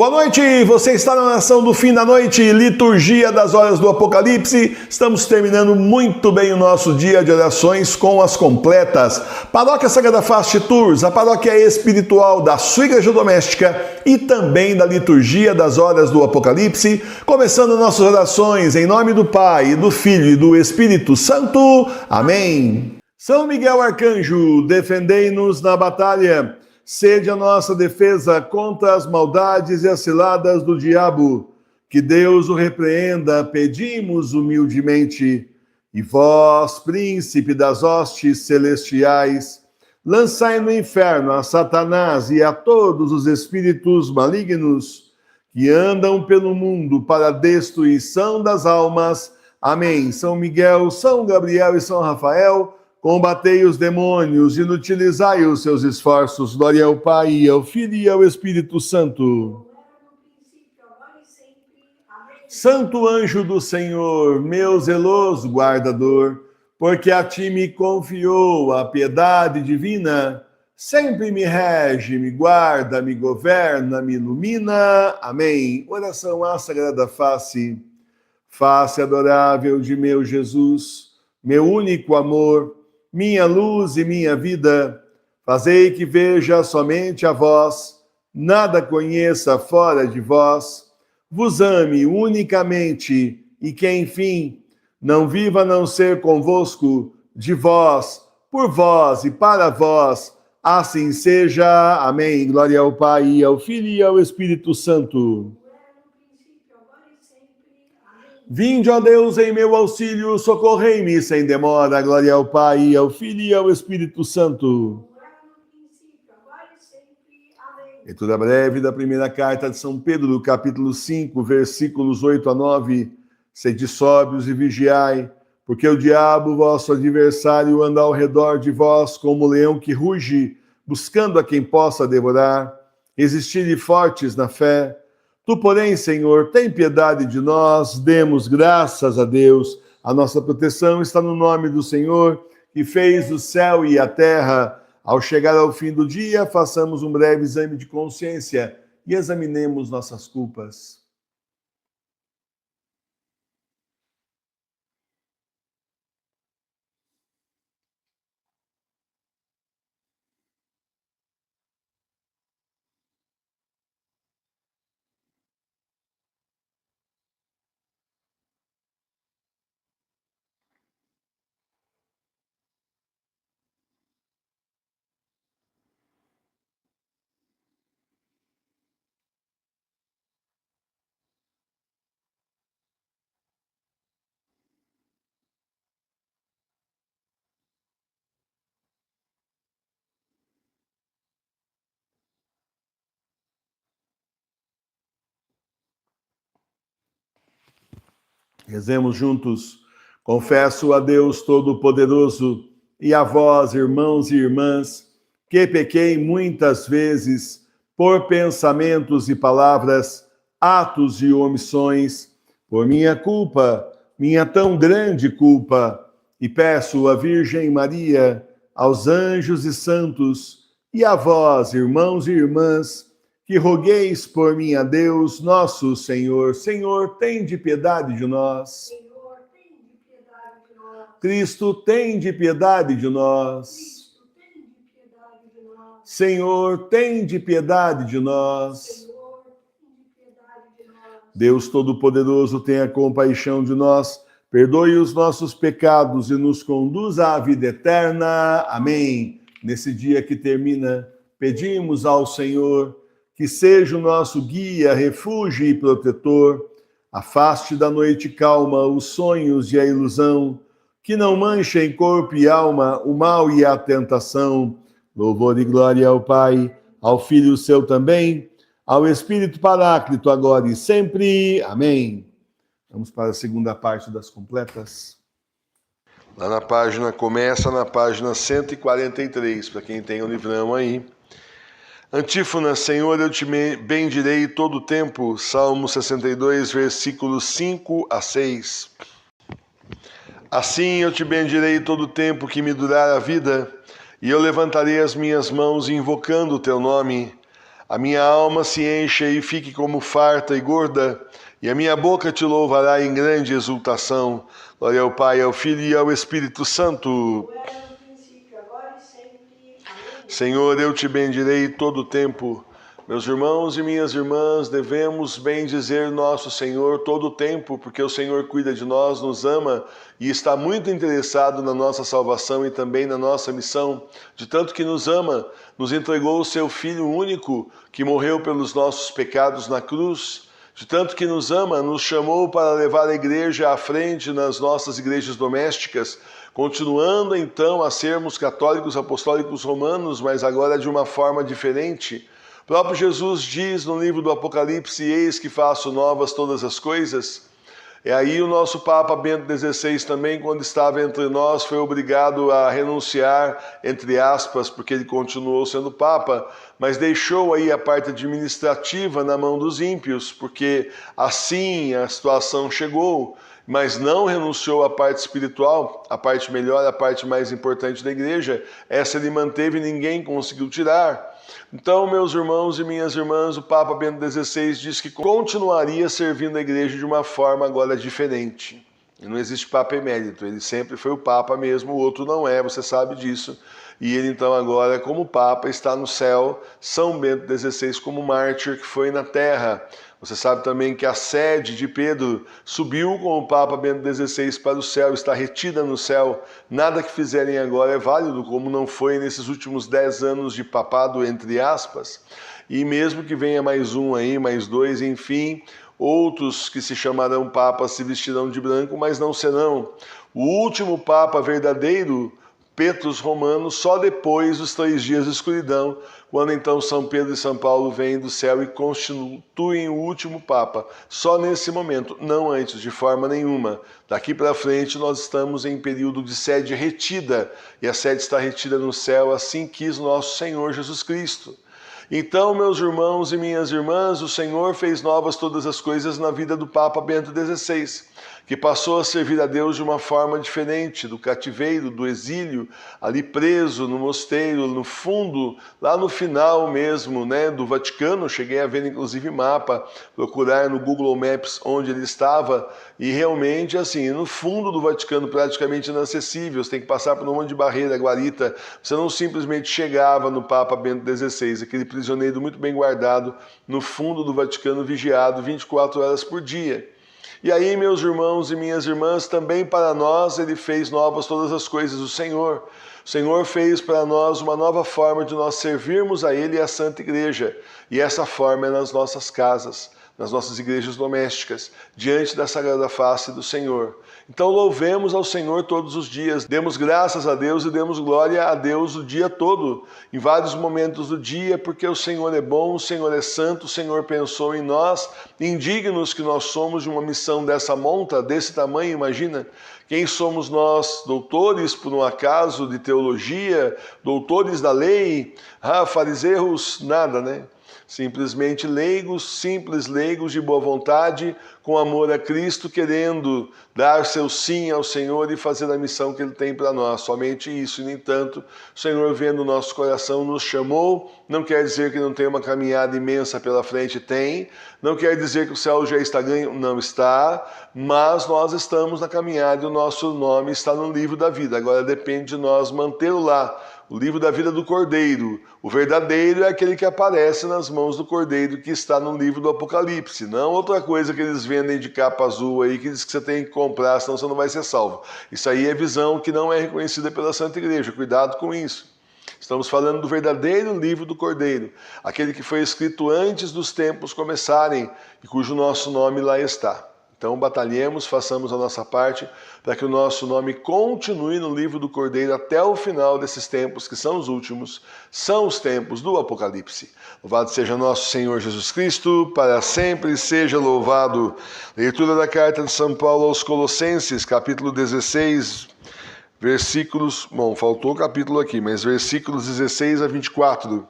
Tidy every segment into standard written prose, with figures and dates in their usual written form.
Boa noite, você está na oração do fim da noite, liturgia das horas do Apocalipse. Estamos terminando muito bem o nosso dia de orações com as completas. Paróquia Sagrada Face Tours, a paróquia espiritual da sua igreja doméstica e também da liturgia das horas do Apocalipse. Começando nossas orações em nome do Pai, do Filho e do Espírito Santo. Amém. São Miguel Arcanjo, defendei-nos na batalha. Sede a nossa defesa contra as maldades e as ciladas do diabo. Que Deus o repreenda, pedimos humildemente. E vós, príncipe das hostes celestiais, lançai no inferno a Satanás e a todos os espíritos malignos que andam pelo mundo para a destruição das almas. Amém. São Miguel, São Gabriel e São Rafael, combatei os demônios, inutilizai os seus esforços. Glória ao Pai, ao Filho e ao Espírito Santo. Santo anjo do Senhor, meu zeloso guardador, porque a ti me confiou a piedade divina, sempre me rege, me guarda, me governa, me ilumina. Amém. Oração à Sagrada Face. Face adorável de meu Jesus, meu único amor, minha luz e minha vida, fazei que veja somente a vós, nada conheça fora de vós, vos ame unicamente e que, enfim, não viva a não ser convosco, de vós, por vós e para vós, assim seja. Amém. Glória ao Pai, ao Filho e ao Espírito Santo. Vinde, ó Deus, em meu auxílio, socorrei-me sem demora. Glória ao Pai, ao Filho e ao Espírito Santo. Leitura breve da primeira carta de São Pedro, capítulo 5, versículos 8 a 9. Sede sóbrios e vigiai, porque o diabo, vosso adversário, anda ao redor de vós como um leão que ruge, buscando a quem possa devorar. Resistir fortes na fé. Tu, porém, Senhor, tem piedade de nós, demos graças a Deus. A nossa proteção está no nome do Senhor, que fez o céu e a terra. Ao chegar ao fim do dia, façamos um breve exame de consciência e examinemos nossas culpas. Rezemos juntos. Confesso a Deus Todo-Poderoso e a vós, irmãos e irmãs, que pequei muitas vezes por pensamentos e palavras, atos e omissões, por minha culpa, minha tão grande culpa, e peço à Virgem Maria, aos anjos e santos, e a vós, irmãos e irmãs, que rogueis por mim a Deus, nosso Senhor. Senhor, tende piedade de nós. Senhor, tende piedade de nós. Cristo, tende piedade de nós. Cristo, tende piedade de nós. Senhor, tende piedade de nós. Senhor, tende piedade de nós. Deus Todo-Poderoso, tenha compaixão de nós, perdoe os nossos pecados e nos conduza à vida eterna. Amém. Nesse dia que termina, pedimos ao Senhor que seja o nosso guia, refúgio e protetor, afaste da noite calma os sonhos e a ilusão, que não manchem corpo e alma o mal e a tentação. Louvor e glória ao Pai, ao Filho seu também, ao Espírito Paráclito, agora e sempre. Amém. Vamos para a segunda parte das completas. Lá na página, começa na página 143, para quem tem o livrão aí. Antífona, Senhor, eu te bendirei todo o tempo. Salmo 62, versículos 5 a 6. Assim eu te bendirei todo o tempo que me durar a vida, e eu levantarei as minhas mãos invocando o teu nome. A minha alma se encha e fique como farta e gorda, e a minha boca te louvará em grande exultação. Glória ao Pai, ao Filho e ao Espírito Santo. Era no princípio, agora e sempre. Amém. Senhor, eu te bendirei todo o tempo. Meus irmãos e minhas irmãs, devemos bendizer nosso Senhor todo o tempo, porque o Senhor cuida de nós, nos ama e está muito interessado na nossa salvação e também na nossa missão. De tanto que nos ama, nos entregou o seu Filho único, que morreu pelos nossos pecados na cruz. De tanto que nos ama, nos chamou para levar a igreja à frente nas nossas igrejas domésticas, continuando então a sermos católicos apostólicos romanos, mas agora de uma forma diferente. O próprio Jesus diz no livro do Apocalipse: eis que faço novas todas as coisas. E aí o nosso Papa Bento XVI também, quando estava entre nós, foi obrigado a renunciar, entre aspas, porque ele continuou sendo Papa, mas deixou aí a parte administrativa na mão dos ímpios, porque assim a situação chegou, mas não renunciou à parte espiritual, a parte melhor, a parte mais importante da igreja. Essa ele manteve e ninguém conseguiu tirar. Então, meus irmãos e minhas irmãs, o Papa Bento XVI diz que continuaria servindo a igreja de uma forma agora diferente. E não existe Papa emérito, ele sempre foi o Papa mesmo, o outro não é, você sabe disso. E ele então agora, como Papa, está no céu, São Bento XVI como mártir que foi na terra. Você sabe também que a sede de Pedro subiu com o Papa Bento XVI para o céu, está retida no céu. Nada que fizerem agora é válido, como não foi nesses últimos 10 anos de papado, entre aspas. E mesmo que venha mais um aí, mais dois, enfim, outros que se chamarão papas se vestirão de branco, mas não serão. O último Papa verdadeiro, Petrus Romano, só depois dos 3 dias de escuridão, quando então São Pedro e São Paulo vêm do céu e constituem o último Papa. Só nesse momento, não antes, de forma nenhuma. Daqui para frente nós estamos em período de sede retida, e a sede está retida no céu, assim quis nosso Senhor Jesus Cristo. Então, meus irmãos e minhas irmãs, o Senhor fez novas todas as coisas na vida do Papa Bento XVI, que passou a servir a Deus de uma forma diferente, do cativeiro, do exílio, ali preso no mosteiro, no fundo, lá no final mesmo, do Vaticano. Cheguei a ver inclusive mapa, procurar no Google Maps onde ele estava, e realmente assim, no fundo do Vaticano, praticamente inacessível, você tem que passar por um monte de barreira, guarita, você não simplesmente chegava no Papa Bento XVI, aquele prisioneiro muito bem guardado no fundo do Vaticano, vigiado 24 horas por dia. E aí, meus irmãos e minhas irmãs, também para nós ele fez novas todas as coisas, o Senhor. O Senhor fez para nós uma nova forma de nós servirmos a Ele e a Santa Igreja. E essa forma é nas nossas casas, nas nossas igrejas domésticas, diante da Sagrada Face do Senhor. Então louvemos ao Senhor todos os dias, demos graças a Deus e demos glória a Deus o dia todo, em vários momentos do dia, porque o Senhor é bom, o Senhor é santo, o Senhor pensou em nós, indignos que nós somos de uma missão dessa monta, desse tamanho, imagina. Quem somos nós, doutores, por um acaso, de teologia, doutores da lei, fariseus, nada, Simplesmente leigos, simples leigos de boa vontade, com amor a Cristo, querendo dar seu sim ao Senhor e fazer a missão que Ele tem para nós. Somente isso. E, no entanto, o Senhor, vendo o nosso coração, nos chamou. Não quer dizer que não tem uma caminhada imensa pela frente, tem. Não quer dizer que o céu já está ganho, não está. Mas nós estamos na caminhada e o nosso nome está no livro da vida. Agora depende de nós mantê-lo lá. O livro da vida do Cordeiro. O verdadeiro é aquele que aparece nas mãos do Cordeiro, que está no livro do Apocalipse. Não outra coisa que eles vendem de capa azul aí, que diz que você tem que comprar, senão você não vai ser salvo. Isso aí é visão que não é reconhecida pela Santa Igreja. Cuidado com isso. Estamos falando do verdadeiro livro do Cordeiro. Aquele que foi escrito antes dos tempos começarem e cujo nosso nome lá está. Então batalhemos, façamos a nossa parte para que o nosso nome continue no livro do Cordeiro até o final desses tempos, que são os últimos, são os tempos do Apocalipse. Louvado seja nosso Senhor Jesus Cristo, para sempre seja louvado. Leitura da carta de São Paulo aos Colossenses, capítulo 16, versículos... Bom, faltou o capítulo aqui, mas versículos 16 a 24.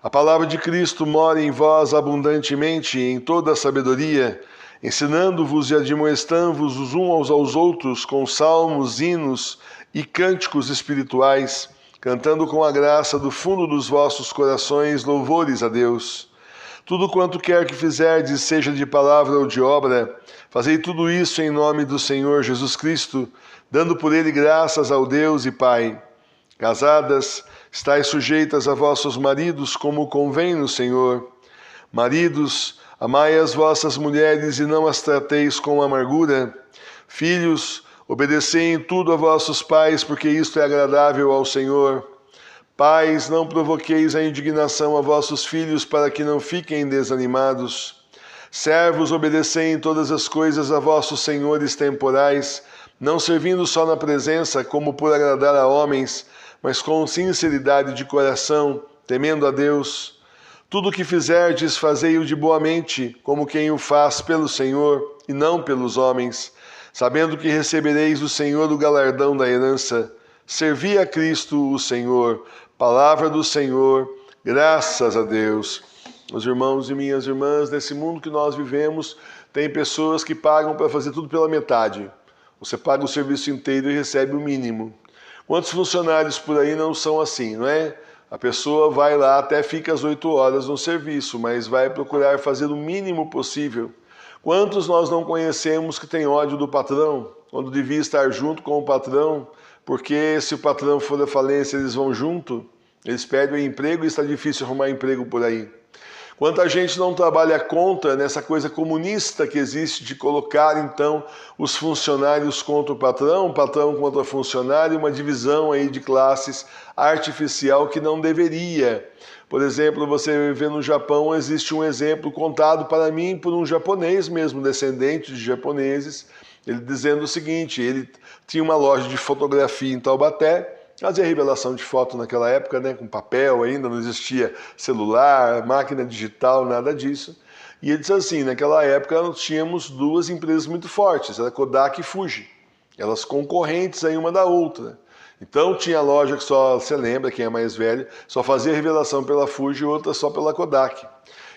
A palavra de Cristo mora em vós abundantemente em toda a sabedoria, ensinando-vos e admoestando-vos os uns aos outros com salmos, hinos e cânticos espirituais, cantando com a graça do fundo dos vossos corações louvores a Deus. Tudo quanto quer que fizerdes, seja de palavra ou de obra, fazei tudo isso em nome do Senhor Jesus Cristo, dando por ele graças ao Deus e Pai. Casadas, estais sujeitas a vossos maridos, como convém no Senhor. Maridos, amai as vossas mulheres e não as trateis com amargura. Filhos, obedecei em tudo a vossos pais, porque isto é agradável ao Senhor. Pais, não provoqueis a indignação a vossos filhos, para que não fiquem desanimados. Servos, obedecei em todas as coisas a vossos senhores temporais, não servindo só na presença, como por agradar a homens, mas com sinceridade de coração, temendo a Deus. Tudo o que fizerdes, fazei-o de boa mente, como quem o faz pelo Senhor, e não pelos homens, sabendo que recebereis do Senhor o galardão da herança. Servi a Cristo, o Senhor. Palavra do Senhor, graças a Deus. Meus irmãos e minhas irmãs, nesse mundo que nós vivemos, tem pessoas que pagam para fazer tudo pela metade. Você paga o serviço inteiro e recebe o mínimo. Quantos funcionários por aí não são assim, não é? A pessoa vai lá, até fica às 8 horas no serviço, mas vai procurar fazer o mínimo possível. Quantos nós não conhecemos que tem ódio do patrão, quando devia estar junto com o patrão, porque se o patrão for à falência, eles vão junto, eles perdem o emprego e está difícil arrumar emprego por aí. Quanta gente não trabalha contra nessa coisa comunista que existe de colocar, então, os funcionários contra o patrão contra o funcionário, uma divisão aí de classes artificial que não deveria. Por exemplo, você vê no Japão, existe um exemplo contado para mim por um japonês mesmo, descendente de japoneses, ele dizendo o seguinte: ele tinha uma loja de fotografia em Taubaté, fazia revelação de foto naquela época, né, com papel ainda, não existia celular, máquina digital, nada disso. E ele disse assim, naquela época nós tínhamos duas empresas muito fortes, era Kodak e Fuji, elas concorrentes aí uma da outra. Então tinha loja que só, você lembra, quem é mais velho, só fazia revelação pela Fuji e outra só pela Kodak.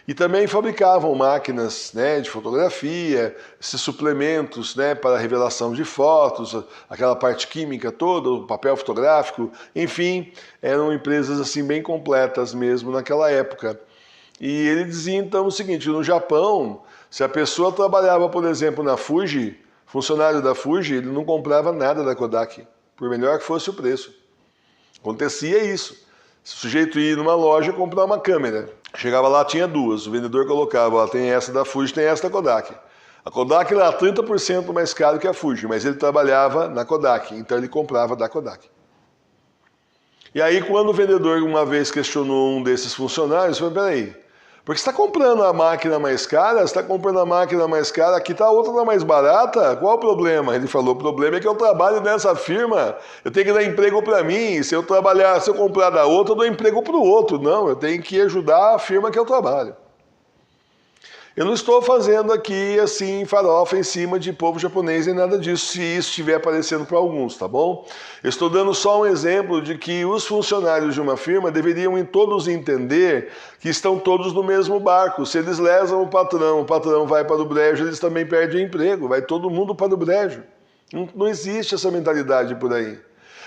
E também fabricavam máquinas, né, de fotografia, esses suplementos, né, para revelação de fotos, aquela parte química toda, o papel fotográfico, enfim, eram empresas assim bem completas mesmo naquela época. E ele dizia então o seguinte: no Japão, se a pessoa trabalhava, por exemplo, na Fuji, funcionário da Fuji, ele não comprava nada da Kodak, por melhor que fosse o preço. Acontecia isso. Se o sujeito ia numa loja comprar uma câmera, chegava lá, tinha duas, o vendedor colocava, ó, tem essa da Fuji, tem essa da Kodak. A Kodak era 30% mais caro que a Fuji, mas ele trabalhava na Kodak, então ele comprava da Kodak. E aí quando o vendedor uma vez questionou um desses funcionários, falou: peraí, porque você está comprando a máquina mais cara, você está comprando a máquina mais cara, aqui está a outra mais barata, qual o problema? Ele falou: o problema é que eu trabalho nessa firma, eu tenho que dar emprego para mim, se eu comprar da outra, eu dou emprego para o outro. Não, eu tenho que ajudar a firma que eu trabalho. Eu não estou fazendo aqui, assim, farofa em cima de povo japonês nem nada disso, se isso estiver aparecendo para alguns, tá bom? Eu estou dando só um exemplo de que os funcionários de uma firma deveriam em todos entender que estão todos no mesmo barco. Se eles lesam o patrão vai para o brejo, eles também perdem o emprego, vai todo mundo para o brejo. Não existe essa mentalidade por aí.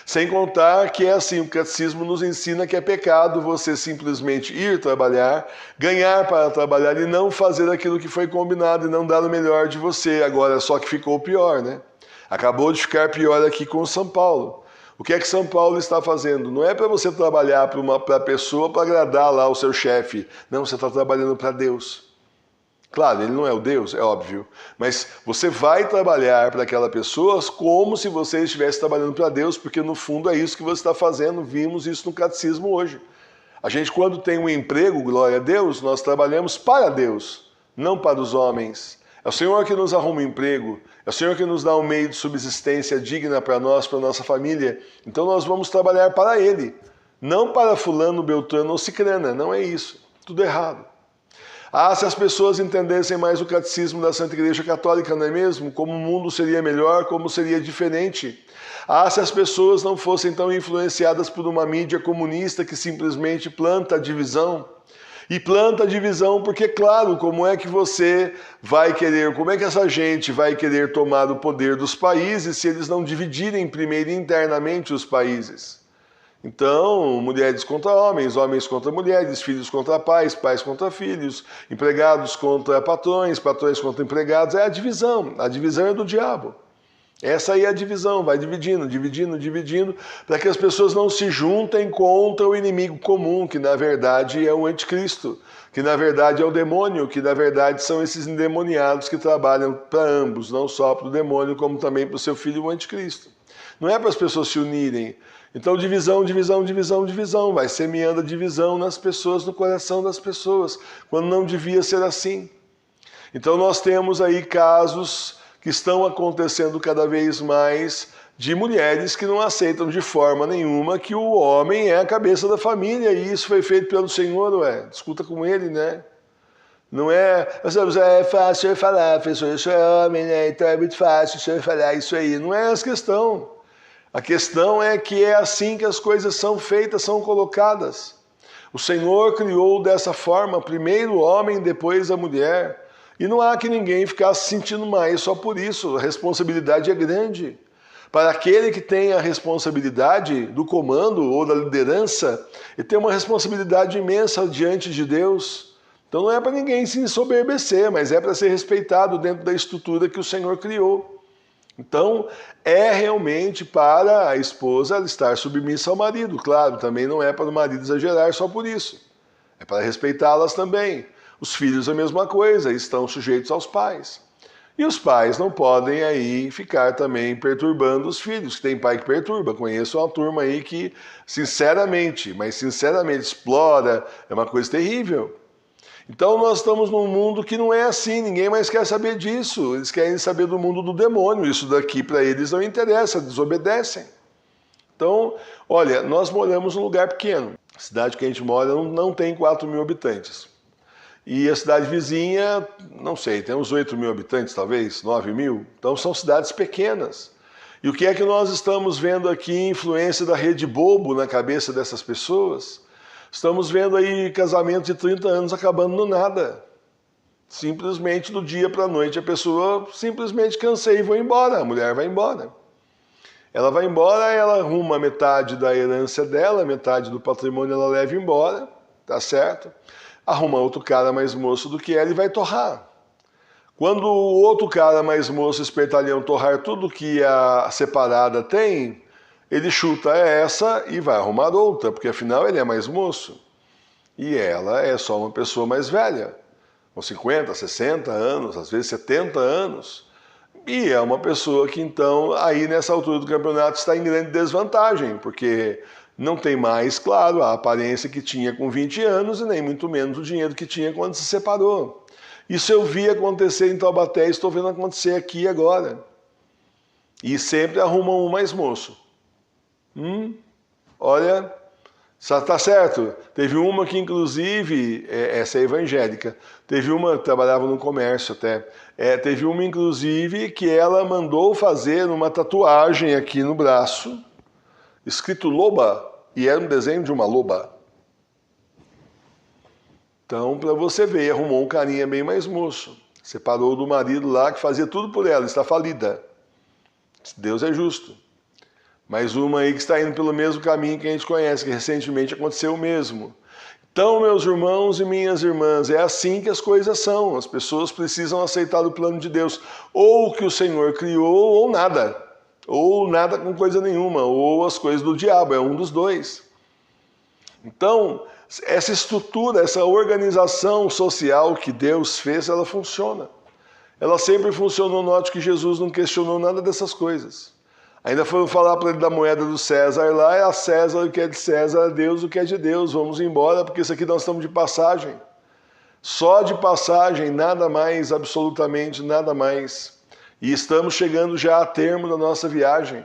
Sem contar que é assim, o catecismo nos ensina que é pecado você simplesmente ir trabalhar, ganhar para trabalhar e não fazer aquilo que foi combinado e não dar o melhor de você. Agora, só que ficou pior, né? Acabou de ficar pior aqui com São Paulo. O que é que São Paulo está fazendo? Não é para você trabalhar para a pessoa para agradar lá o seu chefe. Não, você está trabalhando para Deus. Claro, ele não é o Deus, é óbvio, mas você vai trabalhar para aquela pessoa como se você estivesse trabalhando para Deus, porque no fundo é isso que você está fazendo, vimos isso no catecismo hoje. A gente, quando tem um emprego, glória a Deus, nós trabalhamos para Deus, não para os homens. É o Senhor que nos arruma um emprego, é o Senhor que nos dá um meio de subsistência digna para nós, para a nossa família, então nós vamos trabalhar para Ele, não para fulano, beltrano ou cicrana, não é isso, tudo errado. Ah, se as pessoas entendessem mais o catecismo da Santa Igreja Católica, não é mesmo? Como o mundo seria melhor, como seria diferente. Ah, se as pessoas não fossem tão influenciadas por uma mídia comunista que simplesmente planta a divisão. E planta a divisão porque, claro, como é que essa gente vai querer tomar o poder dos países se eles não dividirem primeiro internamente os países? Então, mulheres contra homens, homens contra mulheres, filhos contra pais, pais contra filhos, empregados contra patrões, patrões contra empregados. É a divisão é do diabo. Essa aí é a divisão, vai dividindo, para que as pessoas não se juntem contra o inimigo comum, que na verdade é o anticristo, que na verdade é o demônio, que na verdade são esses endemoniados que trabalham para ambos, não só para o demônio, como também para o seu filho, o anticristo. Não é para as pessoas se unirem. Então divisão, vai semeando a divisão nas pessoas, no coração das pessoas, quando não devia ser assim. Então nós temos aí casos que estão acontecendo cada vez mais de mulheres que não aceitam de forma nenhuma que o homem é a cabeça da família, e isso foi feito pelo Senhor, discuta com ele, né? Não é, é fácil falar, professor, eu sou homem, né? Então é muito fácil o senhor falar isso aí. Não é essa questão. A questão é que é assim que as coisas são feitas, são colocadas. O Senhor criou dessa forma, primeiro o homem, depois a mulher. E não há que ninguém ficasse se sentindo mais só por isso. A responsabilidade é grande. Para aquele que tem a responsabilidade do comando ou da liderança, ele tem uma responsabilidade imensa diante de Deus. Então não é para ninguém se ensoberbecer, mas é para ser respeitado dentro da estrutura que o Senhor criou. Então, é realmente para a esposa estar submissa ao marido. Claro, também não é para o marido exagerar só por isso. É para respeitá-las também. Os filhos a mesma coisa, estão sujeitos aos pais. E os pais não podem aí ficar também perturbando os filhos, que tem pai que perturba. Conheço uma turma aí que, sinceramente, explora, é uma coisa terrível. Então nós estamos num mundo que não é assim, ninguém mais quer saber disso. Eles querem saber do mundo do demônio, isso daqui para eles não interessa, desobedecem. Então, olha, nós moramos num lugar pequeno. A cidade que a gente mora não tem 4.000 habitantes. E a cidade vizinha, não sei, tem uns 8.000 habitantes talvez, 9.000. Então são cidades pequenas. E o que é que nós estamos vendo aqui, influência da Rede Bobo na cabeça dessas pessoas? Estamos vendo aí casamento de 30 anos acabando no nada. Simplesmente do dia para a noite a pessoa simplesmente cansei e vou embora, a mulher vai embora. Ela vai embora, ela arruma metade da herança dela, metade do patrimônio ela leva embora, tá certo? Arruma outro cara mais moço do que ela e vai torrar. Quando o outro cara mais moço, espertalhão, torrar tudo que a separada tem, ele chuta essa e vai arrumar outra, porque afinal ele é mais moço. E ela é só uma pessoa mais velha, com 50, 60 anos, às vezes 70 anos. E é uma pessoa que então, aí nessa altura do campeonato, está em grande desvantagem, porque não tem mais, claro, a aparência que tinha com 20 anos e nem muito menos o dinheiro que tinha quando se separou. Isso eu vi acontecer em Taubaté e estou vendo acontecer aqui agora. E sempre arrumam um mais moço. Olha, tá certo. Teve uma que inclusive, essa é evangélica, teve uma que trabalhava no comércio até, teve uma inclusive que ela mandou fazer uma tatuagem aqui no braço, escrito loba, e era um desenho de uma loba. Então, para você ver, arrumou um carinha bem mais moço, separou do marido lá que fazia tudo por ela, está falida. Deus é justo. Mais uma aí que está indo pelo mesmo caminho que a gente conhece, que recentemente aconteceu o mesmo. Então, meus irmãos e minhas irmãs, é assim que as coisas são. As pessoas precisam aceitar o plano de Deus. Ou o que o Senhor criou, ou nada. Ou nada com coisa nenhuma. Ou as coisas do diabo, é um dos dois. Então, essa estrutura, essa organização social que Deus fez, ela funciona. Ela sempre funcionou. Note que Jesus não questionou nada dessas coisas. Ainda foram falar para ele da moeda do César lá, é a César o que é de César, a Deus o que é de Deus, vamos embora, porque isso aqui nós estamos de passagem. Só de passagem, nada mais, absolutamente nada mais. E estamos chegando já a termo da nossa viagem.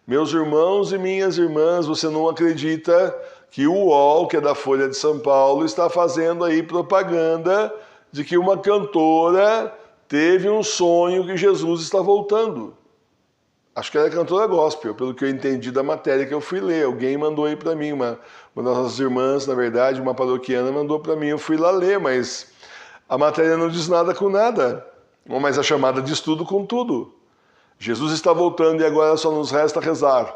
Meus irmãos e minhas irmãs, você não acredita que o UOL, que é da Folha de São Paulo, está fazendo aí propaganda de que uma cantora teve um sonho que Jesus está voltando. Acho que ela é cantora gospel, pelo que eu entendi da matéria que eu fui ler. Alguém mandou aí para mim, uma das nossas irmãs, na verdade, uma paroquiana, mandou para mim. Eu fui lá ler, mas a matéria não diz nada com nada. Mas a chamada diz tudo com tudo. Jesus está voltando e agora só nos resta rezar.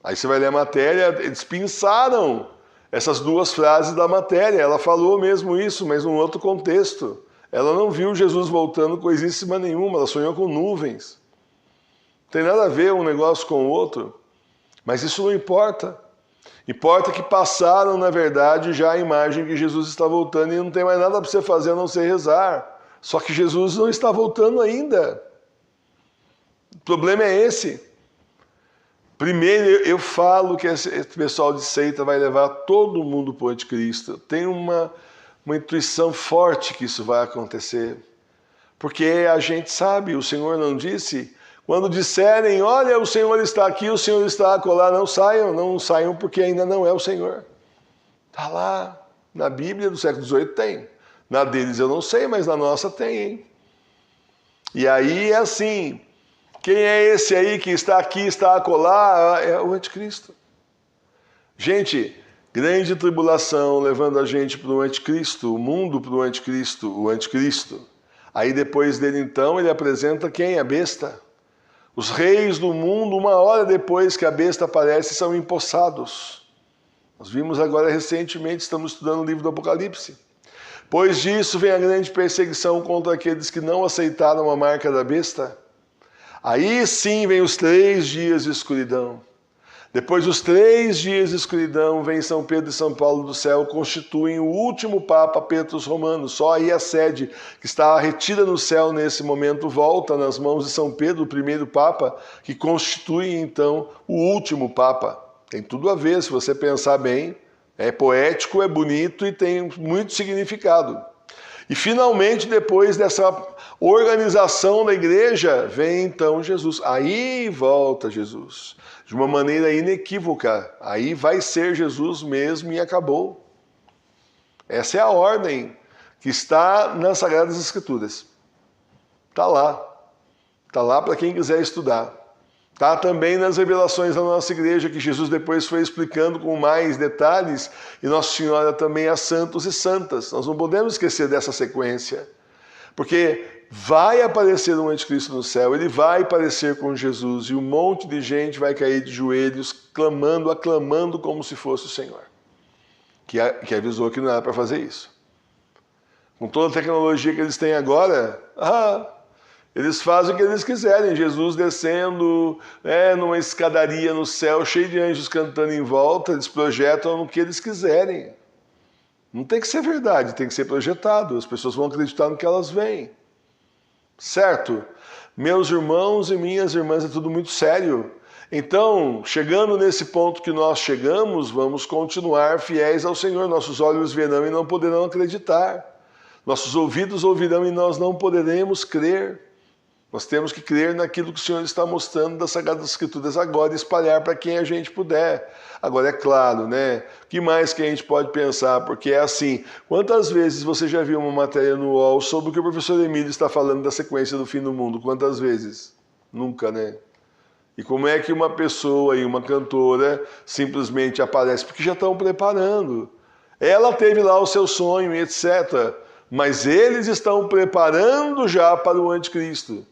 Aí você vai ler a matéria, eles pinçaram essas duas frases da matéria. Ela falou mesmo isso, mas num outro contexto. Ela não viu Jesus voltando coisíssima nenhuma, ela sonhou com nuvens. Não tem nada a ver um negócio com o outro, mas isso não importa. Importa que passaram, na verdade, já a imagem que Jesus está voltando e não tem mais nada para você fazer a não ser rezar. Só que Jesus não está voltando ainda. O problema é esse. Primeiro, eu falo que esse pessoal de seita vai levar todo mundo para o anticristo. Eu tenho uma intuição forte que isso vai acontecer. Porque a gente sabe, o Senhor não disse, quando disserem, olha, o Senhor está aqui, o Senhor está acolá, não saiam porque ainda não é o Senhor. Está lá, na Bíblia do século XVIII tem. Na deles eu não sei, mas na nossa tem, hein? E aí é assim, quem é esse aí que está aqui, está acolá? É o anticristo. Gente, grande tribulação levando a gente para o anticristo, o mundo para o anticristo. Aí depois dele então ele apresenta quem? A besta. Os reis do mundo, uma hora depois que a besta aparece, são empossados. Nós vimos agora recentemente, estamos estudando o livro do Apocalipse. Pois disso vem a grande perseguição contra aqueles que não aceitaram a marca da besta. Aí sim vem os 3 dias de escuridão. Depois dos 3 dias de escuridão, vem São Pedro e São Paulo do céu, constituem o último Papa Petrus Romanos. Só aí a sede que está retida no céu nesse momento volta nas mãos de São Pedro, o primeiro Papa, que constitui então o último Papa. Tem tudo a ver, se você pensar bem. É poético, é bonito e tem muito significado. E finalmente, depois dessa organização da igreja, vem então Jesus. Aí volta Jesus, de uma maneira inequívoca. Aí vai ser Jesus mesmo e acabou. Essa é a ordem que está nas Sagradas Escrituras. Está lá. Está lá para quem quiser estudar. Está também nas revelações da nossa igreja, que Jesus depois foi explicando com mais detalhes, e Nossa Senhora também a santos e santas. Nós não podemos esquecer dessa sequência, porque vai aparecer um anticristo no céu, ele vai aparecer com Jesus, e um monte de gente vai cair de joelhos, clamando, aclamando como se fosse o Senhor, que avisou que não era para fazer isso. Com toda a tecnologia que eles têm agora, eles fazem o que eles quiserem. Jesus descendo numa escadaria no céu, cheio de anjos cantando em volta, eles projetam o que eles quiserem. Não tem que ser verdade, tem que ser projetado. As pessoas vão acreditar no que elas veem. Certo? Meus irmãos e minhas irmãs, é tudo muito sério. Então, chegando nesse ponto que nós chegamos, vamos continuar fiéis ao Senhor. Nossos olhos verão e não poderão acreditar. Nossos ouvidos ouvirão e nós não poderemos crer. Nós temos que crer naquilo que o Senhor está mostrando das Sagradas Escrituras agora e espalhar para quem a gente puder. Agora, é claro, né? O que mais que a gente pode pensar? Porque é assim, quantas vezes você já viu uma matéria no UOL sobre o que o professor Emílio está falando da sequência do fim do mundo? Quantas vezes? Nunca, né? E como é que uma pessoa e uma cantora simplesmente aparece? Porque já estão preparando. Ela teve lá o seu sonho, etc. Mas eles estão preparando já para o anticristo.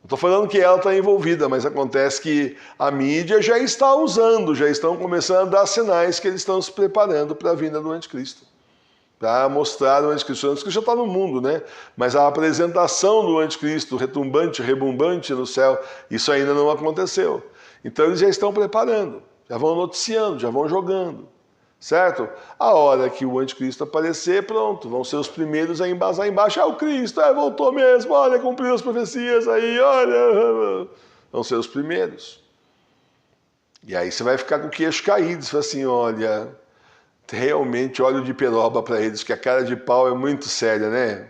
Estou falando que ela está envolvida, mas acontece que a mídia já está usando, já estão começando a dar sinais que eles estão se preparando para a vinda do anticristo. Para mostrar o anticristo. O anticristo já está no mundo, né? Mas a apresentação do anticristo, retumbante, rebumbante no céu, isso ainda não aconteceu. Então eles já estão preparando, já vão noticiando, já vão jogando. Certo? A hora que o anticristo aparecer, pronto, vão ser os primeiros a embasar embaixo. O Cristo, voltou mesmo, olha, cumpriu as profecias aí, olha. Vão ser os primeiros. E aí você vai ficar com o queixo caído, você fala assim, olha, realmente óleo de peroba para eles, que a cara de pau é muito séria, né?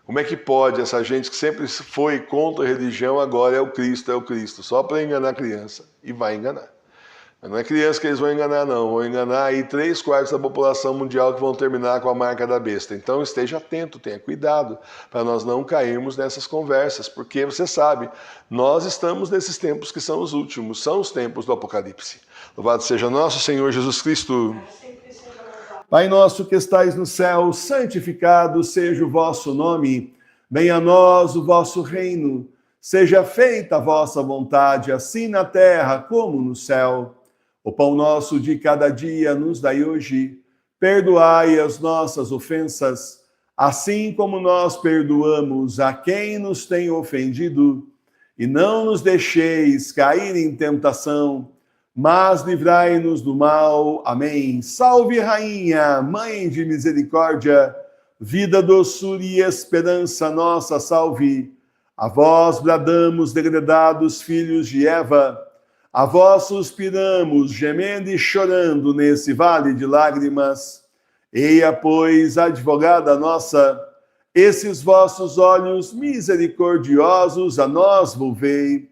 Como é que pode essa gente que sempre foi contra a religião, agora é o Cristo, só para enganar a criança. E vai enganar. Não é criança que eles vão enganar, não. Vão enganar aí 3/4 da população mundial que vão terminar com a marca da besta. Então esteja atento, tenha cuidado, para nós não cairmos nessas conversas. Porque você sabe, nós estamos nesses tempos que são os últimos, são os tempos do Apocalipse. Louvado seja nosso Senhor Jesus Cristo. Pai nosso que estais no céu, santificado seja o vosso nome. Venha a nós o vosso reino. Seja feita a vossa vontade, assim na terra como no céu. O pão nosso de cada dia nos dai hoje. Perdoai as nossas ofensas, assim como nós perdoamos a quem nos tem ofendido. E não nos deixeis cair em tentação, mas livrai-nos do mal. Amém. Salve, Rainha, Mãe de misericórdia, vida, doçura e esperança nossa, salve. A vós bradamos, degredados filhos de Eva, a vós suspiramos, gemendo e chorando nesse vale de lágrimas. Eia, pois, advogada nossa, esses vossos olhos misericordiosos a nós volvei,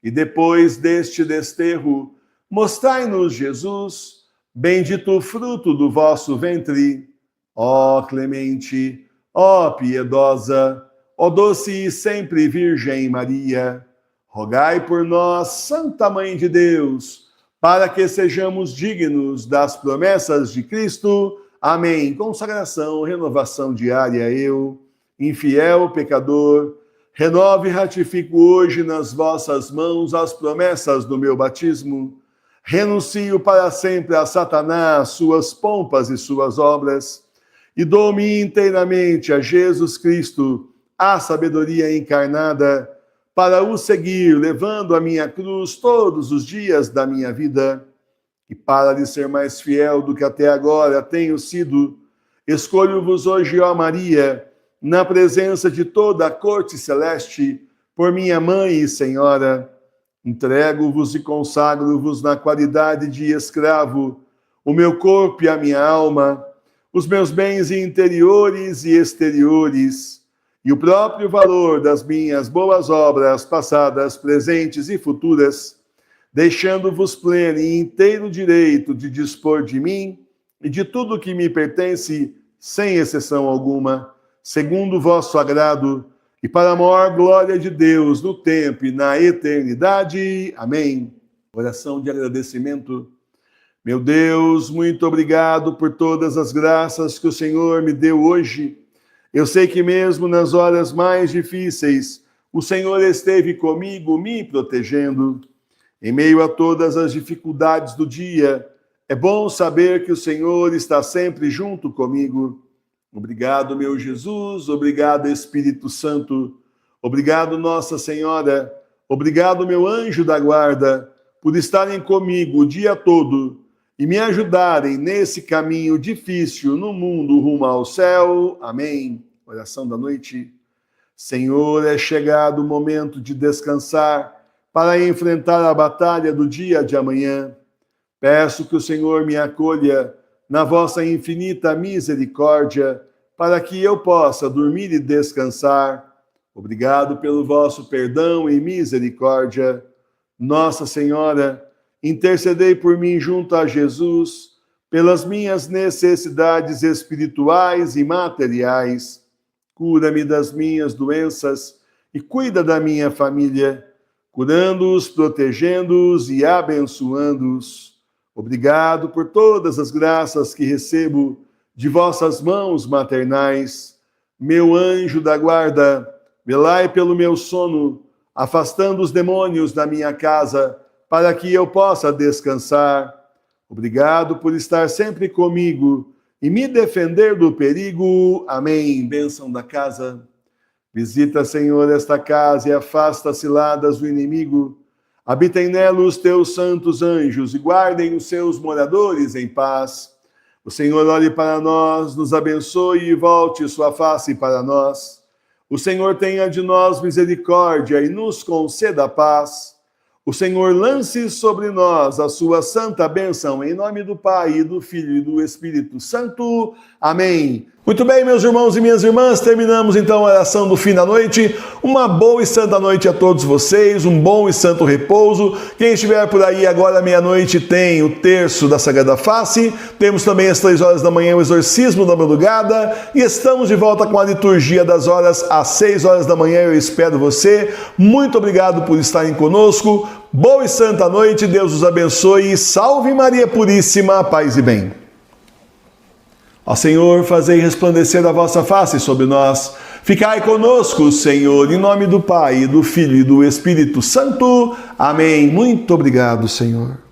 e depois deste desterro, mostrai-nos Jesus, bendito o fruto do vosso ventre. Ó clemente, ó piedosa, ó doce e sempre Virgem Maria, rogai por nós, Santa Mãe de Deus, para que sejamos dignos das promessas de Cristo. Amém. Consagração, renovação diária. Eu, infiel pecador, renovo e ratifico hoje nas vossas mãos as promessas do meu batismo. Renuncio para sempre a Satanás, suas pompas e suas obras, e dou-me inteiramente a Jesus Cristo, a sabedoria encarnada, para o seguir, levando a minha cruz todos os dias da minha vida. E para lhe ser mais fiel do que até agora tenho sido, escolho-vos hoje, ó Maria, na presença de toda a corte celeste, por minha Mãe e Senhora. Entrego-vos e consagro-vos na qualidade de escravo, o meu corpo e a minha alma, os meus bens interiores e exteriores, e o próprio valor das minhas boas obras, passadas, presentes e futuras, deixando-vos pleno e inteiro direito de dispor de mim e de tudo que me pertence, sem exceção alguma, segundo o vosso agrado, e para a maior glória de Deus no tempo e na eternidade. Amém. Oração de agradecimento. Meu Deus, muito obrigado por todas as graças que o Senhor me deu hoje. Eu sei que mesmo nas horas mais difíceis, o Senhor esteve comigo, me protegendo. Em meio a todas as dificuldades do dia, é bom saber que o Senhor está sempre junto comigo. Obrigado, meu Jesus, obrigado, Espírito Santo, obrigado, Nossa Senhora, obrigado, meu anjo da guarda, por estarem comigo o dia todo e me ajudarem nesse caminho difícil no mundo rumo ao céu. Amém. Oração da noite. Senhor, é chegado o momento de descansar para enfrentar a batalha do dia de amanhã. Peço que o Senhor me acolha na vossa infinita misericórdia, para que eu possa dormir e descansar. Obrigado pelo vosso perdão e misericórdia. Nossa Senhora, intercedei por mim junto a Jesus, pelas minhas necessidades espirituais e materiais. Cura-me das minhas doenças e cuida da minha família, curando-os, protegendo-os e abençoando-os. Obrigado por todas as graças que recebo de vossas mãos maternais. Meu anjo da guarda, velai pelo meu sono, afastando os demônios da minha casa, para que eu possa descansar. Obrigado por estar sempre comigo e me defender do perigo. Amém. Bênção da casa. Visita, Senhor, esta casa e afasta as ciladas do inimigo. Habitem nela os teus santos anjos e guardem os seus moradores em paz. O Senhor olhe para nós, nos abençoe e volte sua face para nós. O Senhor tenha de nós misericórdia e nos conceda paz. O Senhor lance sobre nós a sua santa bênção, em nome do Pai, e do Filho e do Espírito Santo. Amém. Muito bem, meus irmãos e minhas irmãs, terminamos então a oração do fim da noite. Uma boa e santa noite a todos vocês, um bom e santo repouso. Quem estiver por aí agora, meia-noite, tem o terço da Sagrada Face. Temos também às 3 horas da manhã o exorcismo da madrugada. E estamos de volta com a liturgia das horas às 6 horas da manhã. Eu espero você. Muito obrigado por estarem conosco. Boa e santa noite, Deus os abençoe. Salve Maria Puríssima, paz e bem. Ó Senhor, fazei resplandecer a vossa face sobre nós. Ficai conosco, Senhor, em nome do Pai, do Filho e do Espírito Santo. Amém. Muito obrigado, Senhor.